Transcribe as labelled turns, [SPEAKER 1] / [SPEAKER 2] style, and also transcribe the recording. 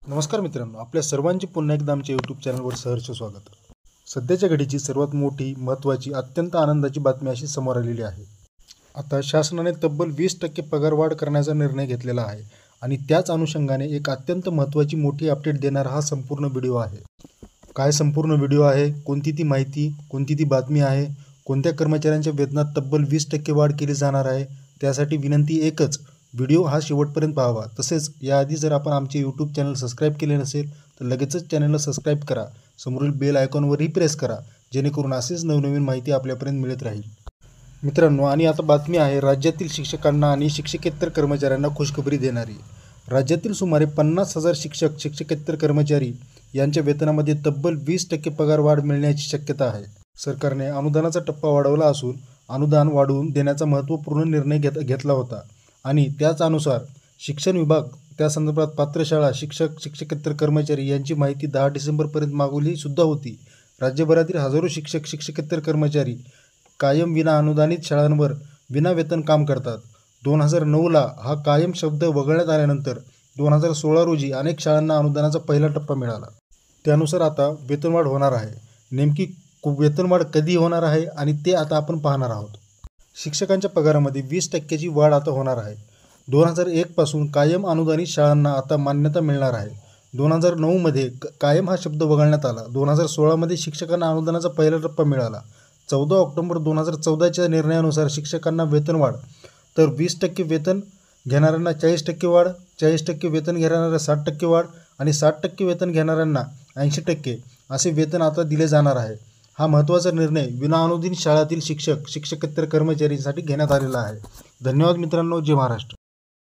[SPEAKER 1] नमस्कार मित्रांनो, आपल्या सर्वांचे पुन्हा एकदा आमच्या यूट्यूब चॅनलवर सहर्ष स्वागत। सध्याच्या घडीची सर्वात मोठी, महत्त्वाची, अत्यंत आनंदाची बातमी अशी समोर आलेली आहे। आता शासनाने तब्बल 20% पगारवाढ करण्याचा निर्णय घेतलेला आहे आणि त्याच अनुषंगाने एक अत्यंत महत्त्वाची मोठी अपडेट देणारा हा संपूर्ण व्हिडिओ आहे। काय संपूर्ण व्हिडिओ आहे, कोणती ती माहिती, कोणती ती बातमी आहे, कोणत्या कर्मचाऱ्यांच्या वेतनात तब्बल 20% वाढ केली जाणार आहे, त्यासाठी विनंती एकच, व्हिडिओ हा शेवटपर्यंत पाहावा। तसेच याआधी जर आपण आमचे यूट्यूब चॅनल सबस्क्राईब केले नसेल तर लगेचच चॅनलला सबस्क्राईब करा, समोरील बेल आयकॉनवरही प्रेस करा, जेणेकरून असेच नवनवीन माहिती आपल्यापर्यंत मिळत राहील। मित्रांनो, आणि आता बातमी आहे राज्यातील शिक्षकांना आणि शिक्षकेतर कर्मचाऱ्यांना खुशखबरी देणारी। राज्यातील सुमारे 50,000 शिक्षक, शिक्षकेतर कर्मचारी यांच्या वेतनामध्ये तब्बल 20% पगार वाढ मिळण्याची शक्यता आहे। सरकारने अनुदानाचा टप्पा वाढवला असून अनुदान वाढवून देण्याचा महत्त्वपूर्ण निर्णय घेतला होता आणि त्याच अनुसार शिक्षण विभाग त्या संदर्भात पात्र शाळा, शिक्षक, शिक्षकेतर कर्मचारी यांची माहिती 10 डिसेंबरपर्यंत मागवली सुद्धा होती। राज्यभरातील हजारो शिक्षक, शिक्षकेतर कर्मचारी कायम विना अनुदानित शाळांवर विना वेतन काम करतात। 2009ला हा कायम शब्द वगळण्यात आल्यानंतर 2016 रोजी अनेक शाळांना अनुदानाचा पहिला टप्पा मिळाला। त्यानुसार आता वेतनवाढ होणार आहे। नेमकी वेतनवाढ कधी होणार आहे आणि ते आता आपण पाहणार आहोत। शिक्षकांच्या पगारामध्ये 20%ची वाढ आता होणार आहे। 2001 पासून कायम अनुदानित शाळांना आता मान्यता मिळणार आहे। 2009 मध्ये कायम हा शब्द वगळण्यात आला। 2016 मध्ये शिक्षकांना अनुदानाचा पहिला टप्पा मिळाला। 14 ऑक्टोबर 2014च्या निर्णयानुसार शिक्षकांना वेतनवाढ, तर 20% वेतन घेणाऱ्यांना 40% वाढ, 40% वेतन घेणाऱ्यांना 60% वाढ आणि 60% वेतन घेणाऱ्यांना 80% असे वेतन आता दिले जाणार आहे। हा महत्त्वाचा निर्णय विनाअनुदानित शाळातील शिक्षक, शिक्षकेतर कर्मचाऱ्यांसाठी घेण्यात आलेला आहे। धन्यवाद मित्रांनो, जय महाराष्ट्र।